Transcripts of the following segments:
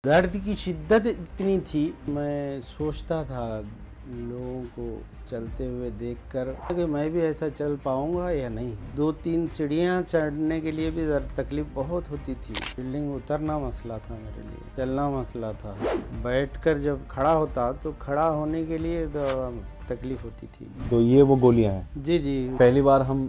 दर्द की शिद्दत इतनी थी, मैं सोचता था लोगों को चलते हुए देखकर कि मैं भी ऐसा चल पाऊंगा या नहीं। 2-3 सीढ़ियाँ चढ़ने के लिए भी तकलीफ बहुत होती थी। बिल्डिंग उतरना मसला था मेरे लिए, चलना मसला था। बैठकर जब खड़ा होता तो खड़ा होने के लिए तकलीफ होती थी। तो ये वो गोलियां हैं। जी जी। पहली बार हम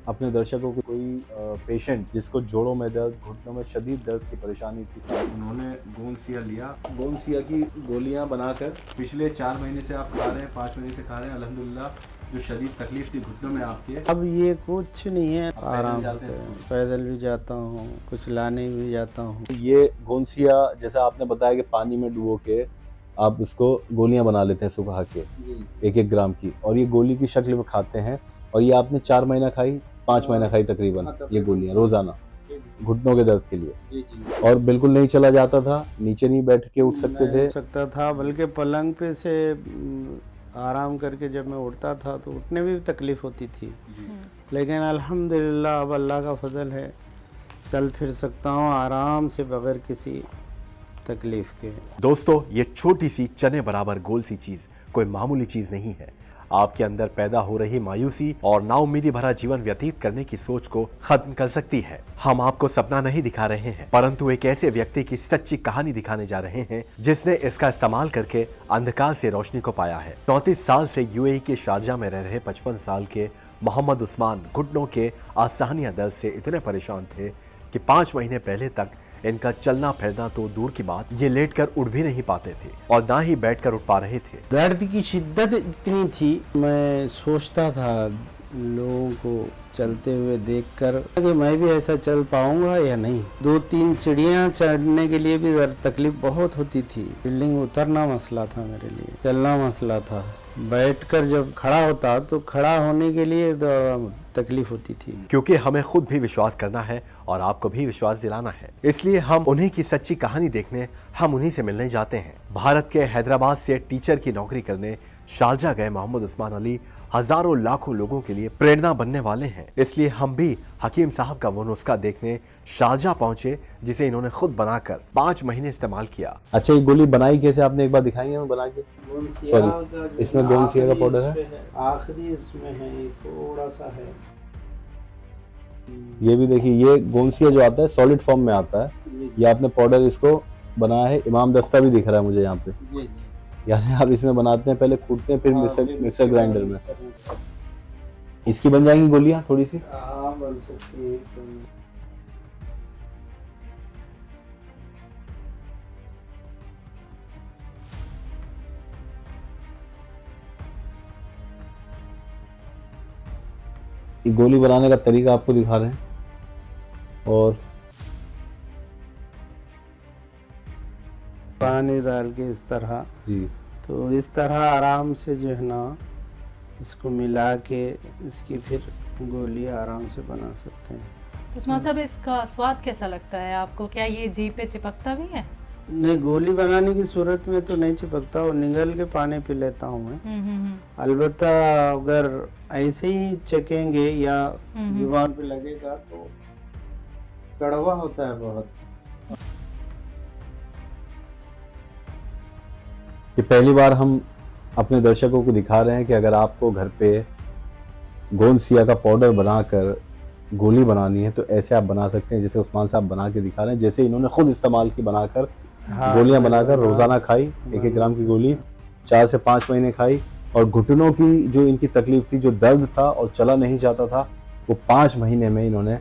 अपने दर्शकों को कोई पेशेंट जिसको जोड़ों में दर्द, घुटनों में शदीद दर्द की परेशानी थी, उन्होंने गोंदसिया लिया। गोंदसिया की गोलियां बनाकर पिछले 4 महीने से आप खा रहे हैं, 5 महीने से खा रहे हैं। अल्हम्दुलिल्लाह जो शदीद तकलीफ थी घुटनों में आपके, अब ये कुछ नहीं है, आराम जाते से हैं। पैदल भी जाता हूँ, कुछ लाने भी जाता हूँ। ये गोंदसिया जैसा आपने बताया कि पानी में डुबो के आप उसको गोलियां बना लेते हैं सुबह के 1-1 ग्राम की, और ये गोली की शक्ल में खाते हैं। और ये आपने 4 महीना खाई, 5 महीना खाई तकरीबन ये गोलियां रोजाना घुटनों के दर्द के लिए। और बिल्कुल नहीं चला जाता था, नीचे नहीं बैठ के उठ सकते थे। सकता था, बल्कि पलंग पे से आराम करके जब मैं उठता था तो उठने में भी तकलीफ होती थी। लेकिन अल्हम्दुलिल्लाह अब अल्लाह का फजल है, चल फिर सकता हूँ आराम से बगैर किसी तकलीफ के। दोस्तों, ये छोटी सी चने बराबर गोल सी चीज कोई मामूली चीज नहीं है। आपके अंदर पैदा हो रही मायूसी और नाउम्मीदी भरा जीवन व्यतीत करने की सोच को खत्म कर सकती है। हम आपको सपना नहीं दिखा रहे हैं, परंतु एक ऐसे व्यक्ति की सच्ची कहानी दिखाने जा रहे हैं जिसने इसका इस्तेमाल करके अंधकार से रोशनी को पाया है। 34 साल से यूएई के शारजा में रह रहे 55 साल के मोहम्मद उस्मान घुटनों के असहनीय दर्द से इतने परेशान थे कि 5 महीने पहले तक इनका चलना फिरना तो दूर की बात, ये लेटकर उठ भी नहीं पाते थे और ना ही बैठकर उठ पा रहे थे। दर्द की शिद्दत इतनी थी, मैं सोचता था लोगों को चलते हुए देखकर कि मैं भी ऐसा चल पाऊंगा या नहीं। 2-3 सीढ़ियाँ चढ़ने के लिए भी तकलीफ बहुत होती थी। बिल्डिंग उतरना मसला था मेरे लिए, चलना मसला था। बैठकर जब खड़ा होता तो खड़ा होने के लिए तकलीफ होती थी। क्योंकि हमें खुद भी विश्वास करना है और आपको भी विश्वास दिलाना है, इसलिए हम उन्हीं की सच्ची कहानी देखने, हम उन्हीं से मिलने जाते हैं। भारत के हैदराबाद से टीचर की नौकरी करने शारजा गए मोहम्मद उस्मान अली हजारों लाखों लोगों के लिए प्रेरणा बनने वाले हैं। इसलिए हम भी हकीम साहब का वो नुस्खा देखने शारजा पहुंचे, जिसे इन्होंने खुद बनाकर 5 महीने इस्तेमाल किया। अच्छा, ये गोली बनाई कैसे आपने एक बार दिखाएंगे हमें बना के? सॉरी, इसमें गोंदसिया का पाउडर है, आखिरी इसमें है, थोड़ा सा है। ये भी देखिए, ये गोंदसिया जो आता है सॉलिड फॉर्म में आता है। ये आपने पाउडर इसको बनाया है। इमाम दस्ता भी दिख रहा है मुझे यहाँ पे, यानी आप इसमें बनाते हैं, पहले कूटते हैं, फिर मिक्सर ग्राइंडर में। इसकी बन जाएंगी गोलियां थोड़ी सी? बन सकती है। ये गोली बनाने का तरीका आपको दिखा रहे हैं। और पानी डाल के इस तरह जी, तो इस तरह आराम से जो है ना इसको मिला के इसकी फिर गोली आराम से बना सकते हैं। उस्मान साहब, इसका स्वाद कैसा लगता है आपको? क्या ये जीभ पे चिपकता भी है? नहीं, गोली बनाने की सूरत में तो नहीं चिपकता, और निगल के पानी पी लेता हूँ मैं। अलबत्ता अगर ऐसे ही चखेंगे या जुबान पे लगेगा तो कड़वा होता है बहुत। ये पहली बार हम अपने दर्शकों को दिखा रहे हैं कि अगर आपको घर पे गोंदसिया का पाउडर बनाकर गोली बनानी है तो ऐसे आप बना सकते हैं, जैसे उस्मान साहब बना के दिखा रहे हैं, जैसे इन्होंने खुद इस्तेमाल की बनाकर। हाँ, गोलियां बनाकर रोजाना खाई, 1-1 ग्राम की गोली 4 से 5 महीने खाई। और घुटनों की जो इनकी तकलीफ थी, जो दर्द था और चला नहीं जाता था, वो 5 महीने में इन्होंने,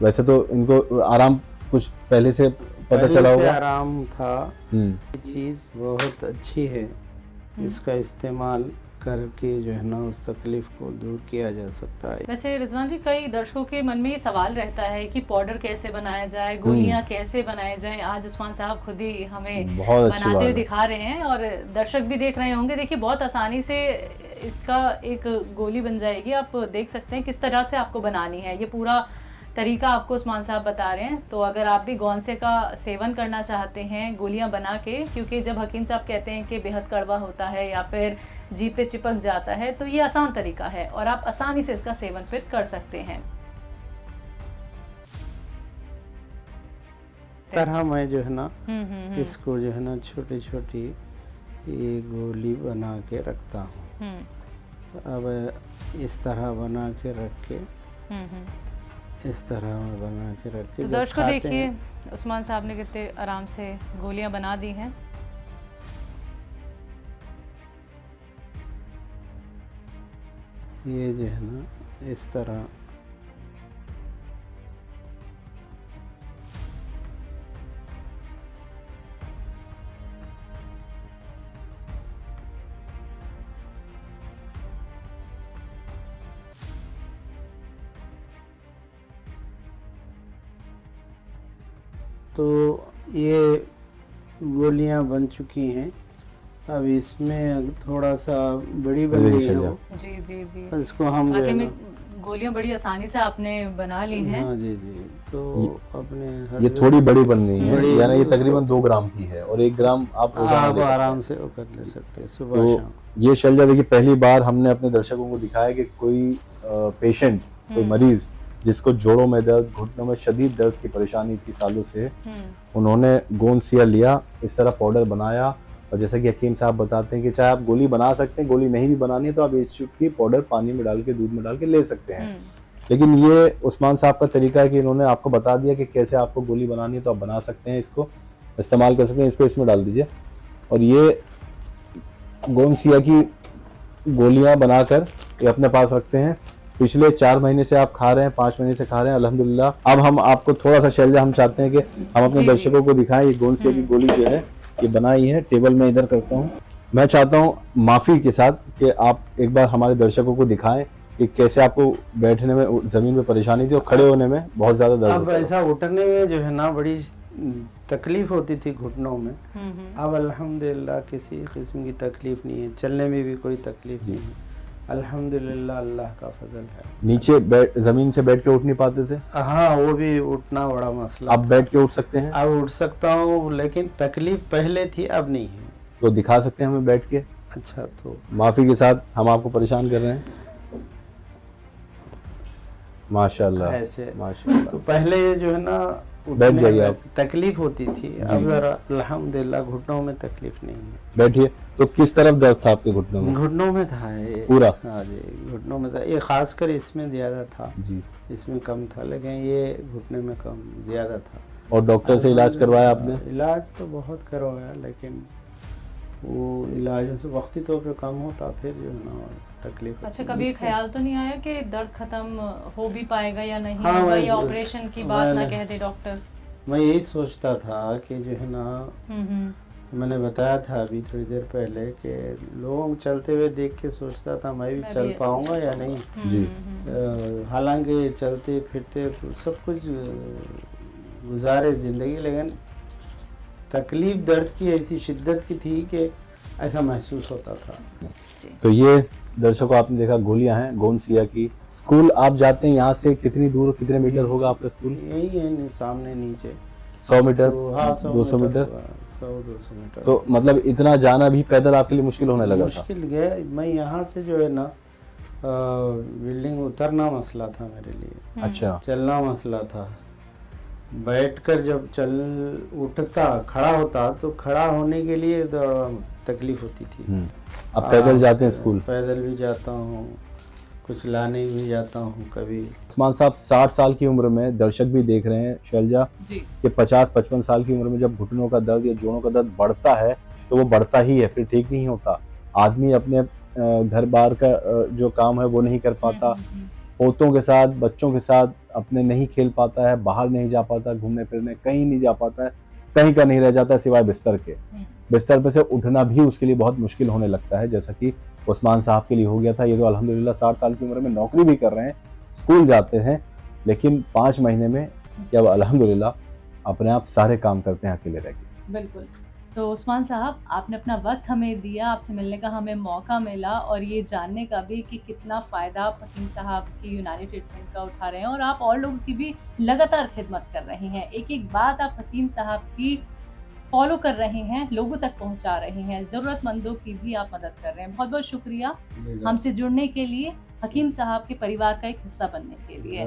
वैसे तो इनको आराम कुछ पहले से पता चला होगा, आराम था। ये चीज बहुत अच्छी है, इसका इस्तेमाल करके जो है ना उस तकलीफ को दूर किया जा सकता है। वैसे रिजवान जी, कई दर्शकों के मन में ये सवाल रहता है कि पाउडर कैसे बनाया जाए, गोलियां कैसे बनाई जाए। आज उस्मान साहब खुद ही हमें बनाते हुए दिखा रहे हैं और दर्शक भी देख रहे होंगे। देखिए, बहुत आसानी से इसका एक गोली बन जाएगी। आप देख सकते हैं किस तरह से आपको बनानी है। ये पूरा तरीका आपको उस्मान साहब बता रहे हैं। तो अगर आप भी गोंदसे का सेवन करना चाहते हैं गोलियां बना के, क्योंकि जब हकीम साहब कहते हैं कि बेहद कड़वा होता है या फिर जीभ पे चिपक जाता है, तो ये आसान तरीका है और आप आसानी से इसका सेवन फिर कर सकते हैं। सकते हैं। तरह मैं जो है ना इसको जो है ना छोटी छोटी ये गोली बना के रखता हूँ। अब इस तरह बना के रख के इस तरह में बना के रख के तो जब दर्शकों खाते देखिए हैं, उस्मान साहब ने कितने आराम से गोलियां बना दी हैं। ये जो है ना इस तरह तो ये गोलियां बन चुकी हैं। अब इसमें थोड़ा सा बड़ी बन गई है वो, जी जी जी। इसको हम जो है वाकई में ना गोलियां बड़ी आसानी से आपने बना ली हैं। हाँ जी जी। तो अपने ये थोड़ी बड़ी बन रही है, बड़ी यानी ये उसको- तकरीबन 2 ग्राम की है और 1 ग्राम आप रोजाना आप ले सकते हैं। आराम से वो कर ले सकते हैं सुबह तो शाम। ये शैलजा देखिए पहली बार हमने अपने दर्शकों को दिखाया कि कोई पेशेंट, कोई मरीज जिसको जोड़ों में दर्द, घुटनों में शदीद दर्द की परेशानी थी सालों से, उन्होंने गोंद सिया लिया, इस तरह पाउडर बनाया। और जैसा कि हकीम साहब बताते हैं कि चाहे आप गोली बना सकते हैं, गोली नहीं भी बनानी है तो आप एक चुटकी पाउडर पानी में डाल के, दूध में डाल के ले सकते हैं। लेकिन ये उस्मान साहब का तरीका है कि इन्होंने आपको बता दिया कि कैसे आपको गोली बनानी है, तो आप बना सकते हैं, इसको इस्तेमाल कर सकते हैं। इसको इसमें डाल दीजिए और ये गोंद सिया की गोलियां बनाकर ये अपने पास रखते हैं। पिछले 4 महीने से आप खा रहे हैं, 5 महीने से खा रहे हैं, अल्हम्दुलिल्लाह। अब हम आपको थोड़ा सा शैलजा हम चाहते हैं कि हम अपने दर्शकों को दिखाएं। ये गोंद सिया की गोली जो है ये बनाई है, टेबल में इधर करता हूँ। मैं चाहता हूँ माफी के साथ कि आप एक बार हमारे दर्शकों को दिखाएं कि कैसे आपको बैठने में जमीन पे परेशानी थी और खड़े होने में बहुत ज्यादा दर्द अब होता है। ऐसा उठने में जो है ना बड़ी तकलीफ होती थी घुटनों में। अब अल्हम्दुलिल्लाह किसी किस्म की तकलीफ नहीं है, चलने में भी कोई तकलीफ नहीं है, अल्हम्दुलिल्लाह, अल्लाह का फजल है। नीचे जमीन से बैठ के उठ नहीं पाते थे, हाँ वो भी उठना बड़ा मसला। अब बैठ के उठ सकते हैं। अब उठ सकता हूँ, लेकिन तकलीफ पहले थी अब नहीं है। तो दिखा सकते हैं हमें बैठ के। अच्छा, तो माफी के साथ हम आपको परेशान कर रहे हैं। माशाल्लाह, ऐसे माशाल्लाह। तो पहले जो है ना बैठ जाइए आप। तकलीफ होती थी, अब जरा अल्हम्दुलिल्लाह घुटनों में तकलीफ नहीं है। बैठिए। तो किस तरफ दर्द था आपके घुटनों में? घुटनों में था ये पूरा? हाँ जी, घुटनों में था। ये खासकर इसमें ज्यादा था, जी। इसमें कम था, लेकिन ये घुटने में कम ज्यादा था। और डॉक्टर से इलाज करवाया आपने? इलाज तो बहुत करवाया, लेकिन वो इलाज से वक्ती तौर पे कम होता, फिर जो है ना तकलीफ। अच्छा, कभी ये ख्याल तो नहीं आया कि दर्द खत्म हो भी पाएगा या नहीं हाँ, होगा, या ऑपरेशन की बात ना कह दे डॉक्टर? मैं यही सोचता था कि जो है ना, मैंने बताया था अभी थोड़ी देर पहले कि लोग चलते हुए देख के सोचता था मैं भी चल पाऊंगा या नहीं। जी। हालांकि चलते फिरते तो सब कुछ गुजारे जिंदगी, लेकिन तकलीफ दर्द की ऐसी शिद्दत की थी कि ऐसा महसूस होता था। तो ये दर्शकों आपने देखा गोलियां हैं गोंद सिया की। स्कूल आप जाते हैं यहाँ से कितनी दूर, कितने मीटर होगा आपका स्कूल? यही है सामने नीचे 100 मीटर, तो, हाँ, 200 मीटर। 100-200 मीटर। तो मतलब इतना जाना भी पैदल आपके लिए मुश्किल होने लगा था? मुश्किल गया। मैं यहाँ से जो है ना बिल्डिंग उतरना मसला था मेरे लिए, अच्छा। चलना मसला था। बैठकर जब चल उठता खड़ा होता तो खड़ा होने के लिए तकलीफ होती थी। अब पैदल जाते हैं स्कूल? पैदल भी जाता हूँ, कुछ लाने भी जाता हूँ कभी। उस्मान साहब 60 साल की उम्र में, दर्शक भी देख रहे हैं शैलजा, कि 50-55 साल की उम्र में जब घुटनों का दर्द या जोड़ों का दर्द बढ़ता है तो वो बढ़ता ही है, फिर ठीक नहीं होता। आदमी अपने घर बार का जो काम है वो नहीं कर पाता, पोतों के साथ, बच्चों के साथ अपने नहीं खेल पाता है, बाहर नहीं जा पाता, घूमने फिरने कहीं नहीं जा पाता है, कहीं का नहीं रह जाता है सिवाय बिस्तर के। बिस्तर पे से उठना भी उसके लिए बहुत मुश्किल होने लगता है, जैसा कि उस्मान साहब के लिए हो गया था। ये तो अल्हम्दुलिल्लाह 60 साल की उम्र में नौकरी भी कर रहे हैं, स्कूल जाते हैं, लेकिन 5 महीने में अब अल्हम्दुलिल्लाह अपने आप सारे काम करते हैं अकेले रह के। बिल्कुल। तो उस्मान साहब, आपने अपना वक्त हमें दिया, आपसे मिलने का हमें मौका मिला, और ये जानने का भी कि कितना फ़ायदा आप हकीम साहब की यूनानी ट्रीटमेंट का उठा रहे हैं, और आप और लोगों की भी लगातार खिदमत कर रहे हैं। एक एक बात आप हकीम साहब की फॉलो कर रहे हैं, लोगों तक पहुंचा रहे हैं, ज़रूरतमंदों की भी आप मदद कर रहे हैं। बहुत बहुत शुक्रिया हमसे जुड़ने के लिए, हकीम साहब के परिवार का एक हिस्सा बनने के लिए।